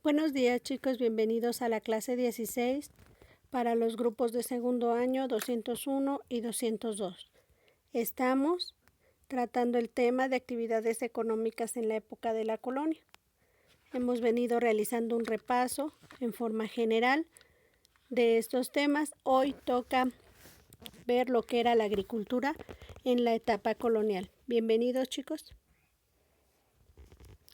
Buenos días, chicos, bienvenidos a la clase 16 para los grupos de segundo año 201 y 202. Estamos tratando el tema de actividades económicas en la época de la colonia. Hemos venido realizando un repaso en forma general de estos temas. Hoy toca ver lo que era la agricultura en la etapa colonial. Bienvenidos, chicos.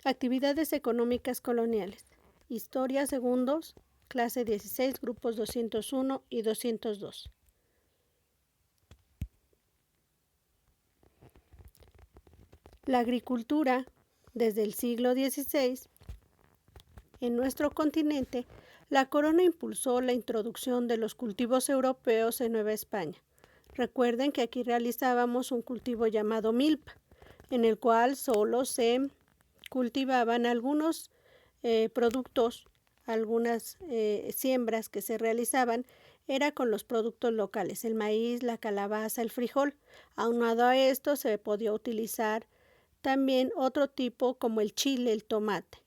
Actividades económicas coloniales. Historia segundos, clase 16, grupos 201 y 202. La agricultura, desde el siglo XVI, en nuestro continente, la corona impulsó la introducción de los cultivos europeos en Nueva España. Recuerden que aquí realizábamos un cultivo llamado milpa, en el cual solo se cultivaban algunos productos, algunas siembras que se realizaban, era con los productos locales, el maíz, la calabaza, el frijol. Aunado a esto se podía utilizar también otro tipo como el chile, el tomate.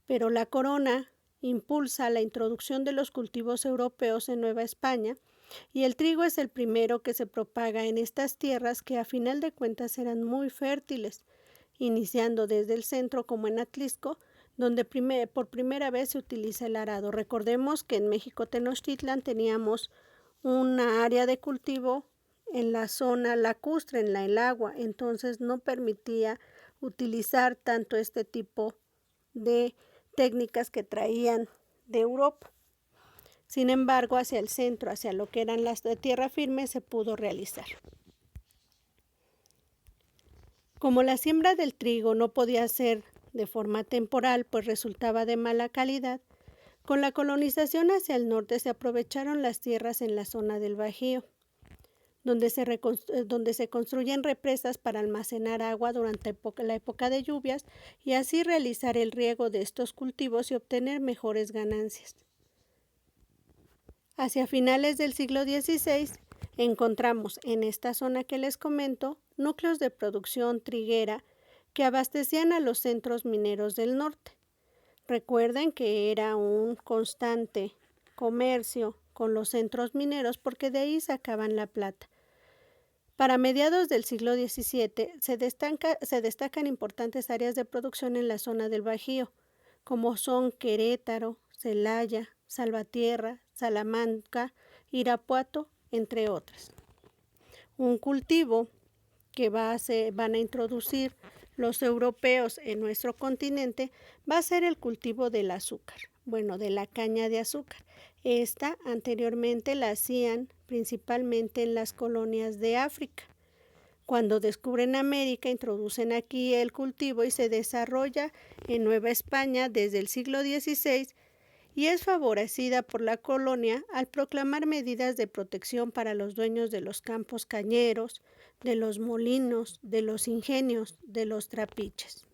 Pero la corona impulsa la introducción de los cultivos europeos en Nueva España y el trigo es el primero que se propaga en estas tierras que a final de cuentas eran muy fértiles, iniciando desde el centro como en Atlisco, donde por primera vez se utiliza el arado. Recordemos que en México Tenochtitlan teníamos una área de cultivo en la zona lacustre, en el agua, entonces no permitía utilizar tanto este tipo de técnicas que traían de Europa. Sin embargo, hacia el centro, hacia lo que eran las de tierra firme, se pudo realizar. Como la siembra del trigo no podía ser de forma temporal, pues resultaba de mala calidad, con la colonización hacia el norte se aprovecharon las tierras en la zona del Bajío, donde se construyen represas para almacenar agua durante la época de lluvias y así realizar el riego de estos cultivos y obtener mejores ganancias. Hacia finales del siglo XVI encontramos en esta zona que les comento núcleos de producción triguera que abastecían a los centros mineros del norte. Recuerden que era un constante comercio con los centros mineros porque de ahí sacaban la plata. Para mediados del siglo XVII se destacan importantes áreas de producción en la zona del Bajío, como son Querétaro, Celaya, Salvatierra, Salamanca, Irapuato, entre otras. Un cultivo que van a introducir los europeos en nuestro continente va a ser el cultivo del azúcar, de la caña de azúcar. Esta anteriormente la hacían principalmente en las colonias de África. Cuando descubren América, introducen aquí el cultivo y se desarrolla en Nueva España desde el siglo XVI y es favorecida por la colonia al proclamar medidas de protección para los dueños de los campos cañeros, de los molinos, de los ingenios, de los trapiches.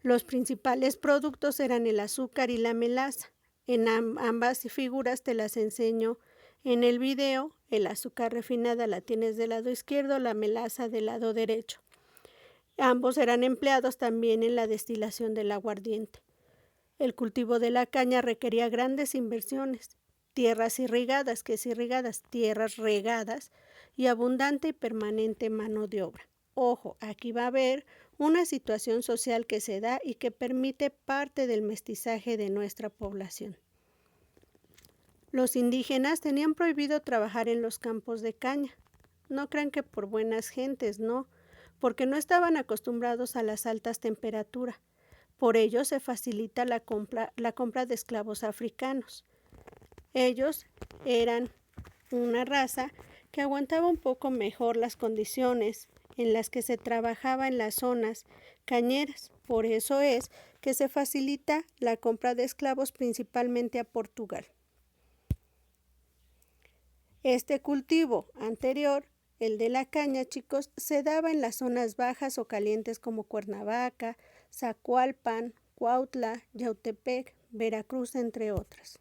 Los principales productos eran el azúcar y la melaza. En ambas figuras te las enseño en el video. El azúcar refinada la tienes del lado izquierdo, la melaza del lado derecho. Ambos eran empleados también en la destilación del aguardiente. El cultivo de la caña requería grandes inversiones, tierras irrigadas, tierras regadas y abundante y permanente mano de obra. Ojo, aquí va a haber una situación social que se da y que permite parte del mestizaje de nuestra población. Los indígenas tenían prohibido trabajar en los campos de caña. No crean que por buenas gentes, no, porque no estaban acostumbrados a las altas temperaturas. Por ello se facilita la compra de esclavos africanos. Ellos eran una raza que aguantaba un poco mejor las condiciones en las que se trabajaba en las zonas cañeras. Por eso es que se facilita la compra de esclavos principalmente a Portugal. Este cultivo anterior, el de la caña, chicos, se daba en las zonas bajas o calientes como Cuernavaca, Zacualpan, Cuautla, Yautepec, Veracruz, entre otras.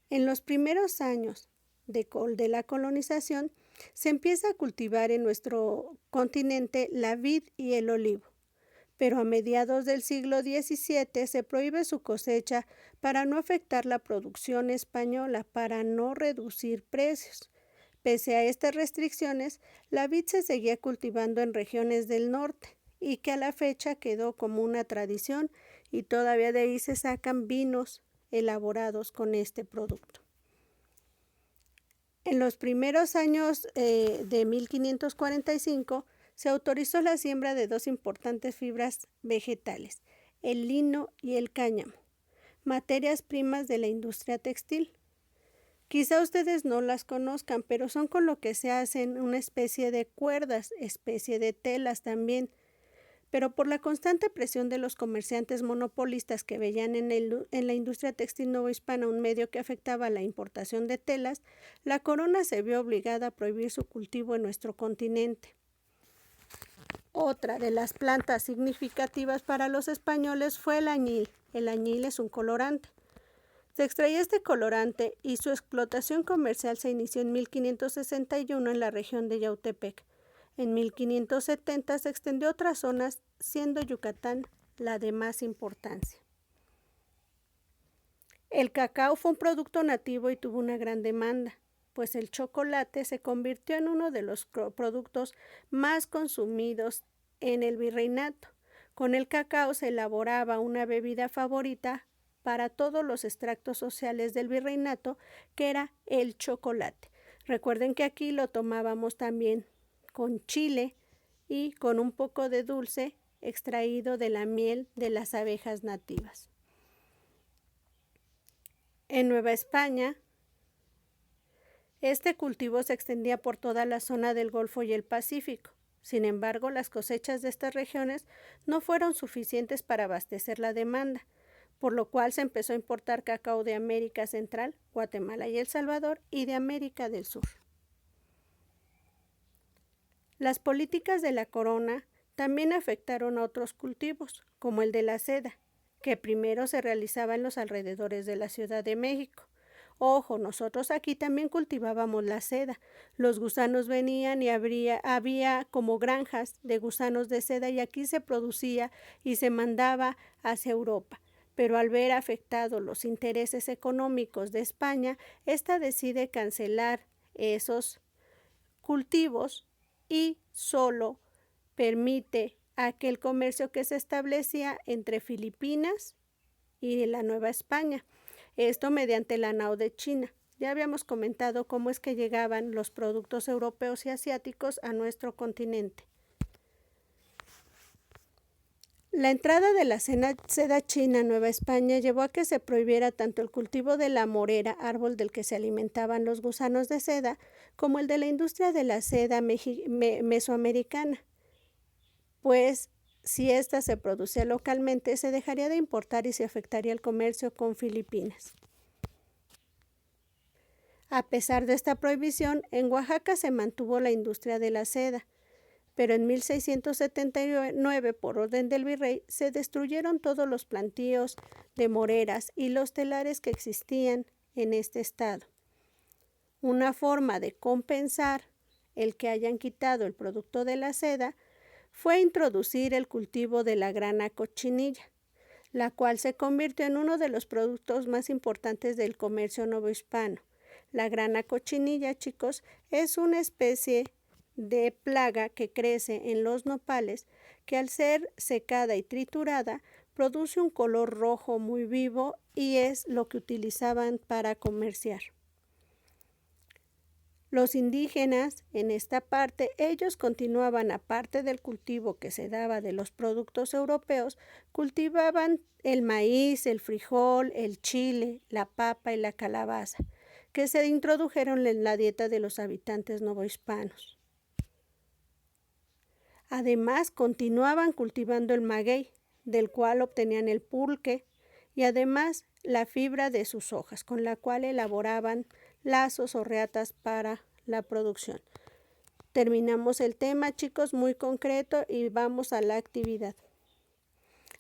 En los primeros años de la colonización, se empieza a cultivar en nuestro continente la vid y el olivo, pero a mediados del siglo XVII se prohíbe su cosecha para no afectar la producción española, para no reducir precios. Pese a estas restricciones, la vid se seguía cultivando en regiones del norte y que a la fecha quedó como una tradición y todavía de ahí se sacan vinos elaborados con este producto. En los primeros años de 1545 se autorizó la siembra de dos importantes fibras vegetales, el lino y el cáñamo, materias primas de la industria textil. Quizá ustedes no las conozcan, pero son con lo que se hacen una especie de cuerdas, especie de telas también. Pero por la constante presión de los comerciantes monopolistas que veían en la industria textil novohispana un medio que afectaba la importación de telas, la corona se vio obligada a prohibir su cultivo en nuestro continente. Otra de las plantas significativas para los españoles fue el añil. El añil es un colorante. Se extraía este colorante y su explotación comercial se inició en 1561 en la región de Yautepec. En 1570 se extendió a otras zonas, siendo Yucatán la de más importancia. El cacao fue un producto nativo y tuvo una gran demanda, pues el chocolate se convirtió en uno de los productos más consumidos en el virreinato. Con el cacao se elaboraba una bebida favorita para todos los extractos sociales del virreinato, que era el chocolate. Recuerden que aquí lo tomábamos también con chile y con un poco de dulce extraído de la miel de las abejas nativas. En Nueva España, este cultivo se extendía por toda la zona del Golfo y el Pacífico. Sin embargo, las cosechas de estas regiones no fueron suficientes para abastecer la demanda, por lo cual se empezó a importar cacao de América Central, Guatemala y El Salvador, y de América del Sur. Las políticas de la corona también afectaron a otros cultivos, como el de la seda, que primero se realizaba en los alrededores de la Ciudad de México. Ojo, nosotros aquí también cultivábamos la seda. Los gusanos venían y había como granjas de gusanos de seda y aquí se producía y se mandaba hacia Europa. Pero al ver afectados los intereses económicos de España, ésta decide cancelar esos cultivos y solo permite aquel comercio que se establecía entre Filipinas y la Nueva España. Esto mediante la nao de China. Ya habíamos comentado cómo es que llegaban los productos europeos y asiáticos a nuestro continente. La entrada de la seda china a Nueva España llevó a que se prohibiera tanto el cultivo de la morera, árbol del que se alimentaban los gusanos de seda, como el de la industria de la seda mesoamericana, pues si ésta se producía localmente, se dejaría de importar y se afectaría el comercio con Filipinas. A pesar de esta prohibición, en Oaxaca se mantuvo la industria de la seda, pero en 1679, por orden del virrey, se destruyeron todos los plantíos de moreras y los telares que existían en este estado. Una forma de compensar el que hayan quitado el producto de la seda fue introducir el cultivo de la grana cochinilla, la cual se convirtió en uno de los productos más importantes del comercio novohispano. La grana cochinilla, chicos, es una especie de plaga que crece en los nopales que al ser secada y triturada produce un color rojo muy vivo y es lo que utilizaban para comerciar. Los indígenas en esta parte, ellos continuaban, aparte del cultivo que se daba de los productos europeos, cultivaban el maíz, el frijol, el chile, la papa y la calabaza, que se introdujeron en la dieta de los habitantes novohispanos. Además, continuaban cultivando el maguey, del cual obtenían el pulque, y además la fibra de sus hojas, con la cual elaboraban lazos o reatas para la producción. Terminamos el tema, chicos, muy concreto y vamos a la actividad.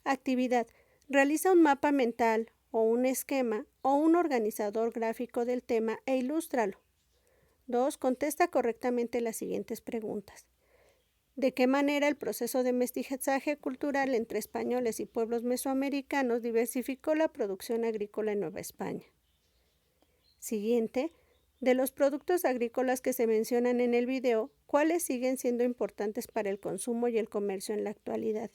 Actividad. Realiza un mapa mental o un esquema o un organizador gráfico del tema e ilústralo. 2. Contesta correctamente las siguientes preguntas. de qué manera el proceso de mestizaje cultural entre españoles y pueblos mesoamericanos diversificó la producción agrícola en Nueva España. Siguiente, de los productos agrícolas que se mencionan en el video, ¿cuáles siguen siendo importantes para el consumo y el comercio en la actualidad?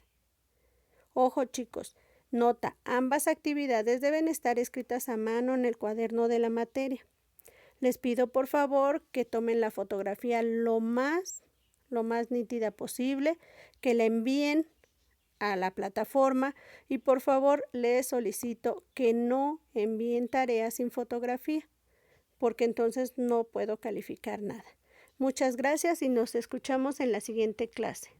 Ojo chicos, nota, ambas actividades deben estar escritas a mano en el cuaderno de la materia. Les pido por favor que tomen la fotografía lo más nítida posible, que la envíen a la plataforma y por favor les solicito que no envíen tareas sin fotografía, porque entonces no puedo calificar nada. Muchas gracias y nos escuchamos en la siguiente clase.